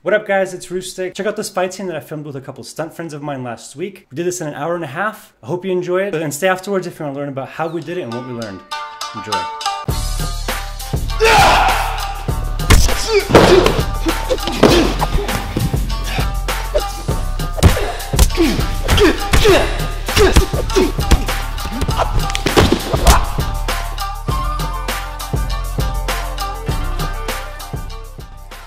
What up guys, it's Roostic. Check out this fight scene that I filmed with a couple stunt friends of mine last week. We did this in an hour and a half. I hope you enjoy it. And stay afterwards if you want to learn about how we did it and what we learned. Enjoy.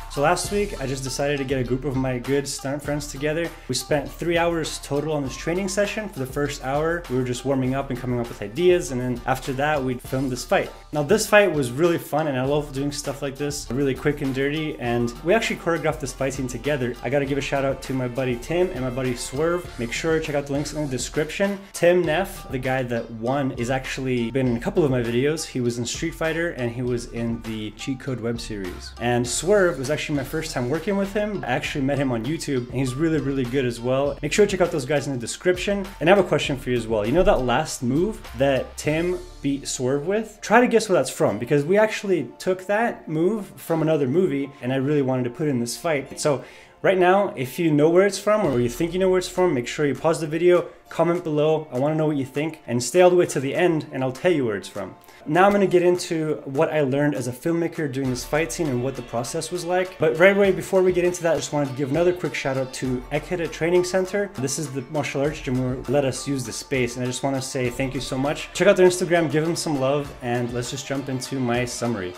So last week, I just decided to get a group of my good stunt friends together. We spent 3 hours total on this training session. For the first hour, we were just warming up and coming up with ideas, and then after that, we'd film this fight. Now this fight was really fun, and I love doing stuff like this, really quick and dirty, and we actually choreographed this fight scene together. I gotta give a shout out to my buddy Tim and my buddy Swerve. Make sure to check out the links in the description. Tim Neff, the guy that won, is actually been in a couple of my videos. He was in Street Fighter, and he was in the Cheat Code web series. And Swerve was actually my first time working with him. I actually met him on YouTube, and he's really, really good as well. Make sure to check out those guys in the description. And I have a question for you as well. You know that last move that Tim beat Swerve with? Try to guess where that's from, because we actually took that move from another movie, and I really wanted to put it in this fight. So right now, if you know where it's from, or you think you know where it's from, make sure you pause the video, comment below. I want to know what you think, and stay all the way to the end, and I'll tell you where it's from. Now I'm going to get into what I learned as a filmmaker during this fight scene and what the process was like. But right away, before we get into that, I just wanted to give another quick shout out to Ekeda Training Center. This is the martial arts gym where let us use the space, and I just want to say thank you so much. Check out their Instagram, give them some love, and let's just jump into my summary.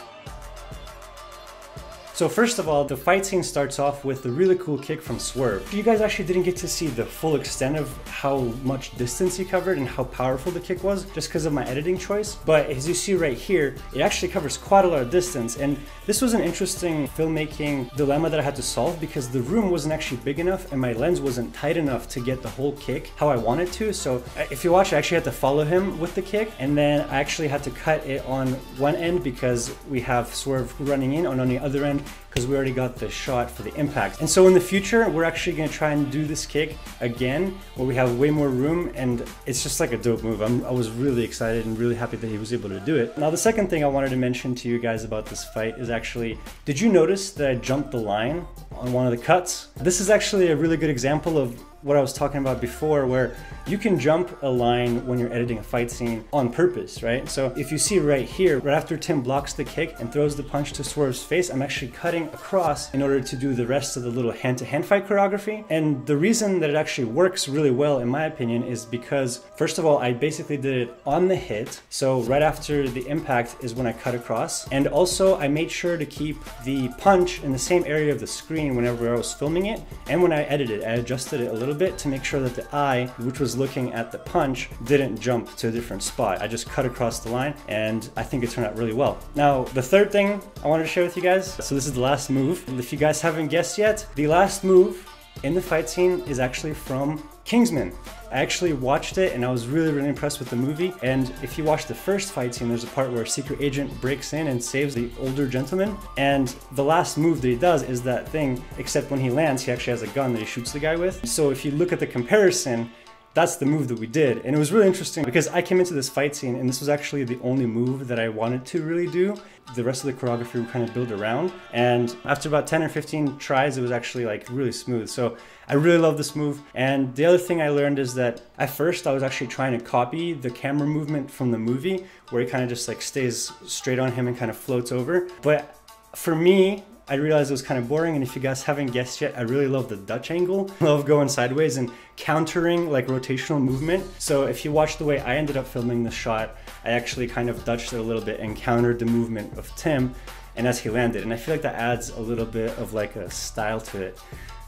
So first of all, the fight scene starts off with a really cool kick from Swerve. You guys actually didn't get to see the full extent of how much distance he covered and how powerful the kick was just because of my editing choice. But as you see right here, it actually covers quite a lot of distance. And this was an interesting filmmaking dilemma that I had to solve because the room wasn't actually big enough and my lens wasn't tight enough to get the whole kick how I wanted to. So if you watch, I actually had to follow him with the kick, and then I actually had to cut it on one end because we have Swerve running in, and on the other end because we already got the shot for the impact. And so in the future, we're actually gonna try and do this kick again, where we have way more room, and it's just like a dope move. I was really excited and really happy that he was able to do it. Now, the second thing I wanted to mention to you guys about this fight is actually, did you notice that I jumped the line on one of the cuts? This is actually a really good example of what I was talking about before, where you can jump a line when you're editing a fight scene on purpose, right? So if you see right here, right after Tim blocks the kick and throws the punch to Swerve's face, I'm actually cutting across in order to do the rest of the little hand-to-hand fight choreography. And the reason that it actually works really well, in my opinion, is because, first of all, I basically did it on the hit. So right after the impact is when I cut across. And also I made sure to keep the punch in the same area of the screen whenever I was filming it. And when I edited, I adjusted it a little bit to make sure that the eye, which was looking at the punch, didn't jump to a different spot. I just cut across the line, and I think it turned out really well. Now, the third thing I wanted to share with you guys, so this is the last move. If you guys haven't guessed yet, the last move in the fight scene is actually from Kingsman. I actually watched it and I was really, really impressed with the movie. And if you watch the first fight scene, there's a part where a secret agent breaks in and saves the older gentleman. And the last move that he does is that thing, except when he lands, he actually has a gun that he shoots the guy with. So if you look at the comparison, that's the move that we did. And it was really interesting because I came into this fight scene and this was actually the only move that I wanted to really do. The rest of the choreography we kind of build around. And after about 10 or 15 tries, it was actually like really smooth. So I really love this move. And the other thing I learned is that at first I was actually trying to copy the camera movement from the movie, where he kind of just like stays straight on him and kind of floats over. But for me, I realized it was kind of boring, and if you guys haven't guessed yet, I really love the Dutch angle. I love going sideways and countering like rotational movement. So if you watch the way I ended up filming the shot, I actually kind of Dutched it a little bit and countered the movement of Tim, and as he landed. And I feel like that adds a little bit of like a style to it.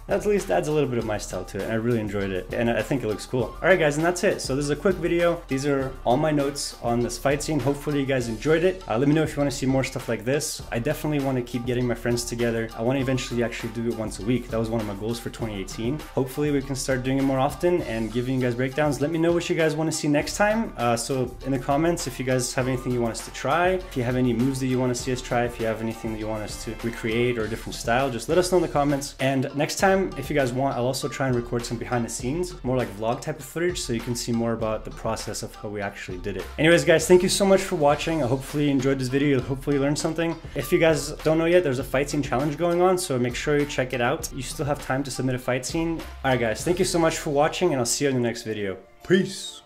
At least adds a little bit of my style to it, and I really enjoyed it, and I think it looks cool. All right guys, and that's it. So this is a quick video. These are all my notes on this fight scene. Hopefully you guys enjoyed it. Let me know if you want to see more stuff like this. I definitely want to keep getting my friends together. I want to eventually actually do it once a week. That was one of my goals for 2018. Hopefully we can start doing it more often and giving you guys breakdowns. Let me know what you guys want to see next time. So in the comments, if you guys have anything you want us to try, if you have any moves that you want to see us try, if you have anything that you want us to recreate or a different style, just let us know in the comments. And next time, time, if you guys want, I'll also try and record some behind the scenes, more like vlog type of footage, so you can see more about the process of how we actually did it. Anyways guys, thank you so much for watching. I hopefully you enjoyed this video, hopefully you learned something. If you guys don't know yet, there's a fight scene challenge going on, so make sure you check it out. You still have time to submit a fight scene. Alright guys, thank you so much for watching, and I'll see you in the next video. Peace!